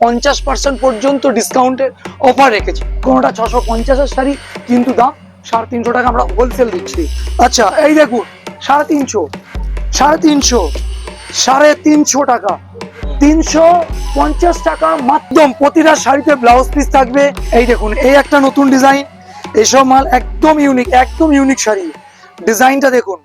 50% পর্যন্ত ডিসকাউন্টের অফার রেখেছি। কোনোটা 650-এর শাড়ি, কিন্তু দাম 350 টাকা আমরা হোলসেল দিচ্ছি। আচ্ছা, এই দেখুন 350, 350 টাকা, 350 টাকা মাত্র। প্রতিটা শাড়িতে ব্লাউজ পিস থাকবে। এই দেখুন, এই একটা নতুন ডিজাইন, এসব মাল একদম ইউনিক শাড়ি। ডিজাইনটা দেখুন।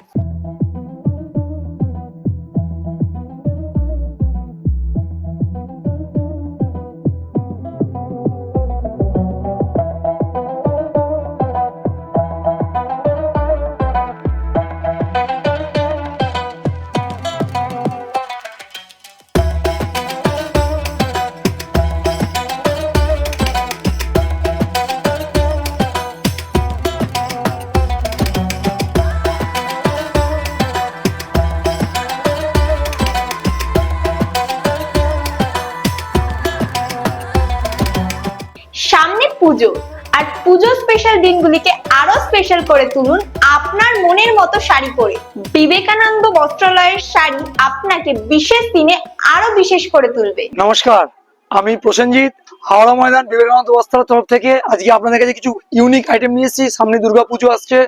সামনে পুজো, আর পুজো স্পেশাল দিনগুলিকে আরো স্পেশাল করে তুলুন আপনার মনের মতো শাড়ি পরে। বিবেকানন্দ বস্ত্রালয়ের শাড়ি আপনাকে বিশেষ দিনে আরো বিশেষ করে তুলবে। নমস্কার, আমি প্রসেনজিৎ, হাওড়া ময়দান বিবেকানন্দ বস্ত্রালয়ের তরফ থেকে আজকে আপনাদের কাছে কিছু ইউনিক আইটেম নিয়ে এসেছি। সামনে দুর্গাপুজো আসছে,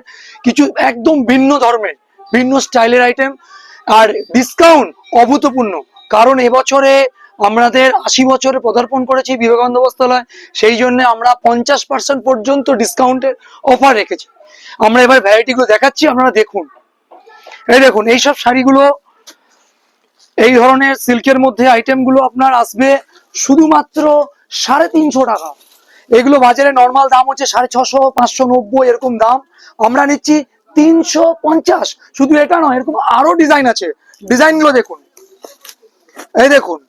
কিছু একদম ভিন্ন ধর্মের, ভিন্ন স্টাইলের আইটেম, আর ডিসকাউন্ট অভূতপূর্ণ। কারণ এবছরে আমাদের 80 বছরে পদার্পণ করেছি বিবেকানন্দ বস্ত্রালয়, সেই জন্য আমরা 50% পর্যন্ত ডিসকাউন্টের অফার রেখেছি। আমরা এবার ভ্যারাইটিগুলো দেখাচ্ছি, আপনারা দেখুন। এই দেখুন, এইসব শাড়িগুলো, এই ধরনের সিল্কের মধ্যে আইটেমগুলো আপনার আসবে শুধুমাত্র 350 টাকা। এগুলো বাজারে নর্মাল দাম হচ্ছে 650, 590 এরকম দাম, আমরা নিচ্ছি 350। শুধু এটা নয়, এরকম আরো ডিজাইন আছে। ডিজাইনগুলো দেখুন। এই দেখুন,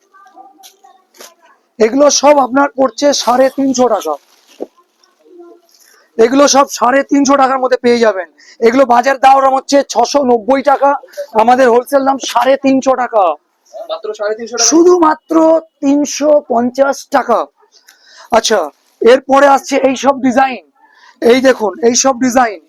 এগুলো সব আপনার পড়ছে 350 টাকা। এগুলো সব 350 টাকার মধ্যে পেয়ে যাবেন। এগুলো বাজার দাম হচ্ছে 690 টাকা, আমাদের হোলসেল দাম 350 টাকা, শুধুমাত্র 350 টাকা। আচ্ছা, এরপরে আসছে এই সব ডিজাইন। এই দেখুন, এই সব ডিজাইন,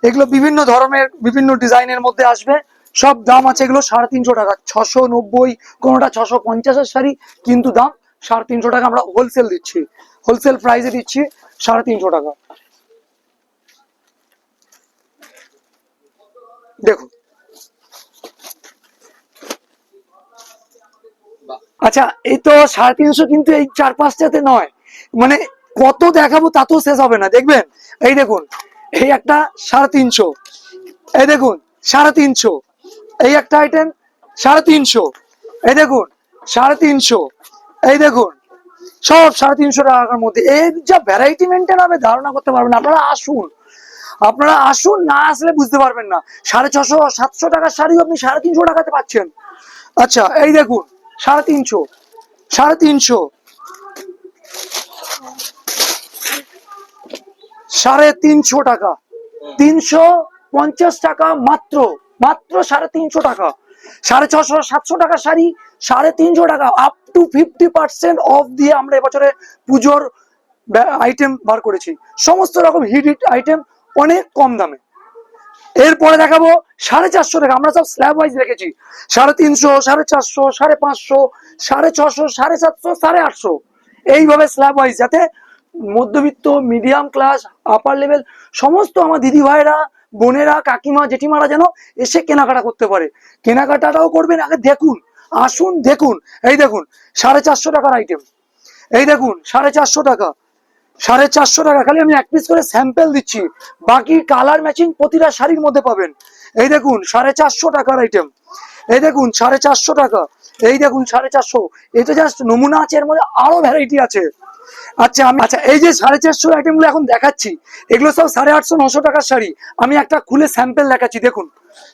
এগুলো বিভিন্ন ধরনের বিভিন্ন ডিজাইনের মধ্যে আসবে। সব দাম আছে এগুলো 350 টাকা, 690, কোনোটা 650-এর শাড়ি, কিন্তু দাম 350 টাকা আমরা হোলসেল দিচ্ছি, হোলসেল প্রাইসে দিচ্ছি 350 টাকা। দেখুন, আচ্ছা, এই তো 350, কিন্তু এই 4-5টাতে নয়, মানে কত দেখাবো তা তো শেষ হবে না, দেখবেন। এই দেখুন, এই একটা 350, এই দেখুন 350, এই একটা আইটেম 350, এই দেখুন 350, এই দেখুন, সব 350 টাকার মধ্যে। এর যা ভ্যারাইটি মেনটেন হবে ধারণা করতে পারবেন। আপনারা আসুন, না আসলে বুঝতে পারবেন না। 650-700 টাকার শাড়িও আপনি 350 টাকাতে পাচ্ছেন। আচ্ছা, এই দেখুন 350, 350, 350 টাকা, 350 টাকা মাত্র, মাত্র 350 টাকা। 650-700 টাকার শাড়ি 350 টাকা, আপ টু 50% অফ দিয়ে আমরা এবছরে পুজোর আইটেম বার করেছি। সমস্ত রকম হিট আইটেম অনেক কম দামে। এরপরে দেখাবো 450 টাকা, আমরা সব স্ল্যাব ওয়াইজ রেখেছি। 350, 450, 550, 650, 750, 850, এইভাবে স্ল্যাব ওয়াইজ, যাতে মধ্যবিত্ত, মিডিয়াম ক্লাস, আপার লেভেল সমস্ত আমার দিদি ভাইরা, বোনেরা, কাকিমা, জেঠিমারা যেন এসে কেনাকাটা করতে পারে। কেনাকাটাটাও করবেন, আগে দেখুন, আসুন দেখুন। এই দেখুন 450 টাকার আইটেম, এই দেখুন 450 টাকা, 450 টাকা। খালি আমি এক পিস করে স্যাম্পল দিচ্ছি, বাকি কালার ম্যাচিং প্রতিটা শাড়ির মধ্যে পাবেন। এই দেখুন 450 টাকার আইটেম, এই দেখুন 450 টাকা, এই দেখুন 450। এই তো জাস্ট নমুনা আছে, এর মধ্যে আরো ভ্যারাইটি আছে। আচ্ছা, এই যে 450 আইটেম গুলো এখন দেখাচ্ছি, এগুলো সব 850-900 টাকার শাড়ি। আমি একটা খুলে স্যাম্পল দেখাচ্ছি, দেখুন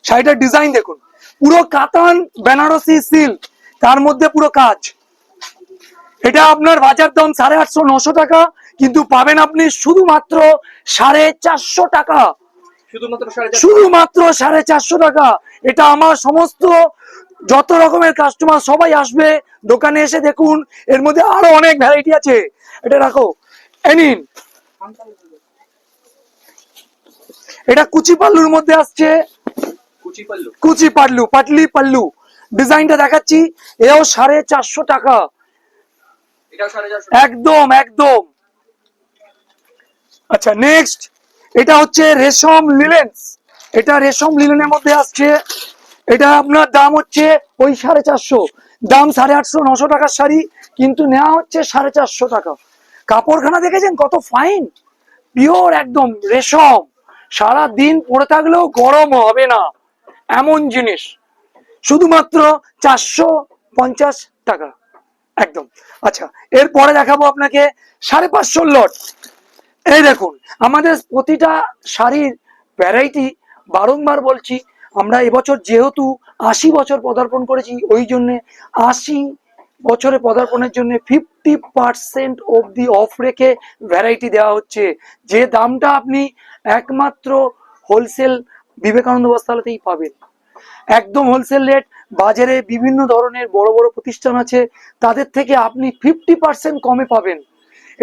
শাড়িটার ডিজাইন দেখুন, পুরো কাতান বেনারসি সিল্ক, তার মধ্যে পুরো কাজ। এটা আপনার বাজার দাম 850-900 টাকা, কিন্তু পাবেন আপনি শুধুমাত্র 450 টাকা, শুধুমাত্র 450 টাকা। এটা আমার সমস্ত যত রকমের কাস্টমার সবাই আসবে, দোকানে এসে দেখুন, এর মধ্যে আরো অনেক ভ্যারাইটি আছে। এটা রাখো, এই নিন, এটা কুচি পাল্লুর মধ্যে আসছে, কুচি পাল্লু, পাটলি পাল্লু। ডিজাইনটা দেখাচ্ছি, এও 450 টাকা। এটাও 450 একদম একদম। আচ্ছা নেক্সট, এটা হচ্ছে রেশম লিলেন্স। এটা রেশম লিলেনের মধ্যে আসছে। এটা আপনার দাম হচ্ছে ওই 450, দাম 850 900 টাকার শাড়ি, কিন্তু নেওয়া হচ্ছে 450 টাকা। কাপড়খানা দেখেছেন কত ফাইন, পিওর একদম রেশম, সারা দিন পরে থাকলেও গরম হবে না এমন জিনিস, শুধুমাত্র 450 টাকা একদম। আচ্ছা এরপরে দেখাবো আপনাকে 550 লট। এই দেখুন আমাদের প্রতিটা শাড়ির ভ্যারাইটি, বারংবার বলছি, আমরা এবছর যেহেতু 80 বছর পদার্পণ করেছি, ওই জন্যে 80 বছরে পদার্পণের জন্য 50% অবধি অফ রেখে ভ্যারাইটি দেওয়া হচ্ছে। যে দামটা আপনি একমাত্র হোলসেল বিবেকানন্দ বস্ত্রালয়তেই পাবেন, একদম হোলসেল রেট। বাজারে বিভিন্ন ধরনের বড় বড় প্রতিষ্ঠান আছে, তাদের থেকে আপনি 50% কমে পাবেন।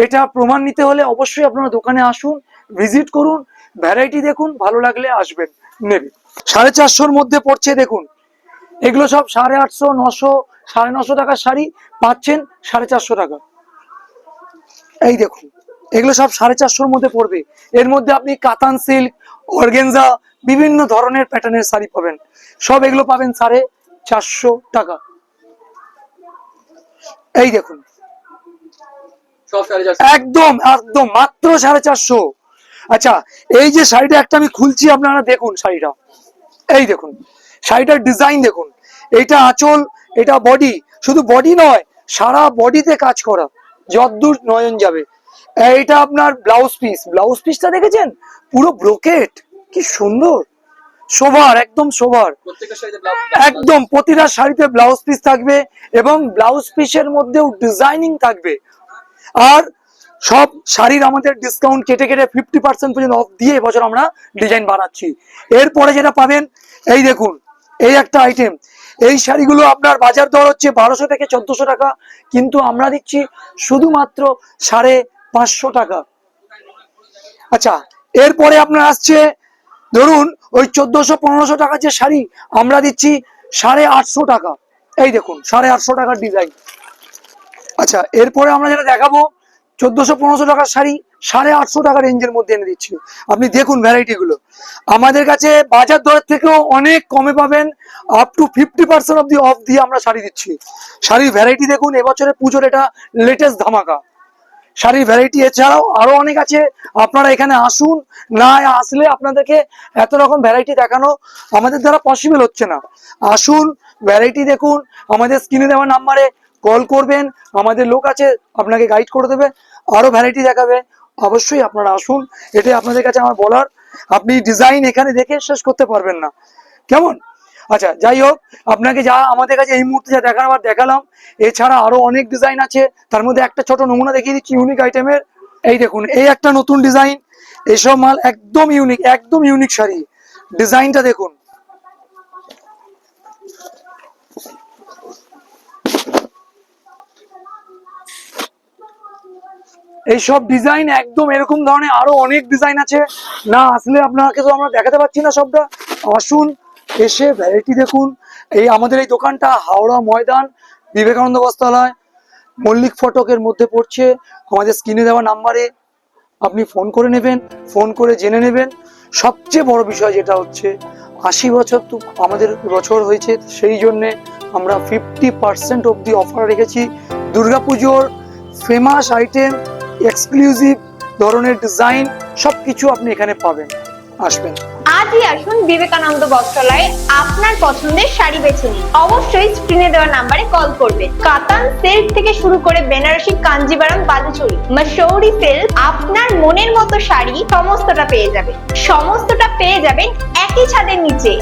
এটা প্রমাণ নিতে হলে অবশ্যই আপনারা দোকানে আসুন, ভিজিট করুন, ভ্যারাইটি দেখুন, ভালো লাগলে আসবেন নেবে। 450 মধ্যে পড়ছে দেখুন, এগুলো সব 850 900 950 টাকার শাড়ি পাচ্ছেন 450 টাকা। এই দেখুন এগুলো সব 450 মধ্যে পড়বে। এর মধ্যে আপনি কাতান সিল্ক, অর্গেনজা, বিভিন্ন ধরনের প্যাটার্নের শাড়ি পাবেন, সব এগুলো পাবেন 450 টাকা। এই দেখুন সব 450 একদম একদম মাত্র 450। আচ্ছা এই যে শাড়িটা একটা আমি খুলছি, আপনারা দেখুন শাড়িটা, এই দেখুন শাড়িটার ডিজাইন দেখুন, এটা আঁচল, এটা বডি, শুধু বডি নয় সারা বডিতে কাজ করা, যতদূর নয়ন যাবে। এইটা আপনার ব্লাউজ পিস, ব্লাউজ পিসটা দেখেছেন পুরো ব্রোকেট, কি সুন্দর, শোভার একদম শোভার, প্রত্যেকটা শাড়িতে ব্লাউজ একদম প্রতিটা শাড়িতে ব্লাউজ পিস থাকবে এবং ব্লাউজ পিসের মধ্যেও ডিজাইনিং থাকবে। আর সব শাড়ির আমাদের ডিসকাউন্ট কেটে কেটে 50% পর্যন্ত অফ দিয়ে এবছর আমরা ডিজাইন বানাচ্ছি। এরপরে যেটা পাবেন, এই দেখুন এই একটা আইটেম, এই শাড়িগুলো আপনার বাজার দর হচ্ছে 1200 থেকে 1400 টাকা, কিন্তু আমরা দিচ্ছি শুধুমাত্র 550 টাকা। আচ্ছা এরপরে আপনার আসছে ধরুন ওই 1400 1500 টাকার যে শাড়ি, আমরা দিচ্ছি 850 টাকা। এই দেখুন 850 টাকার ডিজাইন। আচ্ছা এরপরে আমরা যেটা দেখাবো 1400 1500 টাকার শাড়ি 850 টাকা রেঞ্জের মধ্যে এনে দিচ্ছি। আপনি দেখুন ভ্যারাইটি গুলো, আমাদের কাছে বাজার দরের থেকেও অনেক কমে পাবেন, আপ টু 50% অব্দি অফ দিয়ে আমরা শাড়ি দিচ্ছি। শাড়ির ভ্যারাইটি দেখুন, এবছরে পুজোর এটা লেটেস্ট ধামাকা শাড়ির ভ্যারাইটি। এছাড়াও আরো অনেক আছে, আপনারা এখানে আসুন, না আসলে আপনাদেরকে এত রকম ভ্যারাইটি দেখানো আমাদের দ্বারা পসিবল হচ্ছে না। আসুন ভ্যারাইটি দেখুন, আমাদের স্ক্রিনে দেওয়া নাম্বারে কল করবেন, আমাদের লোক আছে আপনাকে গাইড করে দেবে, আরো ভ্যারাইটি দেখাবে। অবশ্যই আপনারা আসুন, এটাই আপনাদের কাছে আমার বলার। আপনি ডিজাইন এখানে দেখে শেষ করতে পারবেন না, কেমন? আচ্ছা যাই হোক, আপনাকে যা আমাদের কাছে এই মুহূর্তে যা দেখার আবার দেখালাম, এছাড়া আরো অনেক ডিজাইন আছে, তার মধ্যে একটা ছোট নমুনা দেখিয়ে দিচ্ছি ইউনিক আইটেমের। এই দেখুন এই একটা নতুন ডিজাইন, এসব মাল একদম ইউনিক, একদম ইউনিক শাড়ি, ডিজাইনটা দেখুন। এইসব ডিজাইন একদম এরকম ধরনের আরো অনেক ডিজাইন আছে, না আসলে আপনাকে তো আমরা দেখাতে পাচ্ছি না সবটা। আসুন এসে ভ্যারাইটি দেখুন। এই আমাদের এই দোকানটা হাওড়া ময়দান, বিবেকানন্দ বস্ত্রালয়, মল্লিক ফটকের মধ্যে পড়ছে। আমাদের স্ক্রিনে দেওয়া নাম্বারে আপনি ফোন করে নেবেন, ফোন করে জেনে নেবেন। সবচেয়ে বড় বিষয় যেটা হচ্ছে 80 বছর তো আমাদের বছর হয়েছে, সেই জন্যে আমরা 50% অব্দি অফার রেখেছি। দুর্গাপুজোর ফেমাস আইটেম, এক্সক্লুসিভ ধরনের ডিজাইন সবকিছু আপনি এখানে পাবেন, আসবেন। আজই আসুন বিবেকানন্দ বস্ত্রালয়ে, আপনার পছন্দের শাড়ি বেছে নিন। অবশ্যই স্ক্রিনে দেওয়া নাম্বারে কল করবেন। কাতান সিল্ক থেকে শুরু করে বেনারসি, কাঞ্জিভারম, বালুচরী, মশৌরি সিল্ক, আপনার মনের মতো শাড়ি সমস্তটা পেয়ে যাবেন একই ছাদের নিচে।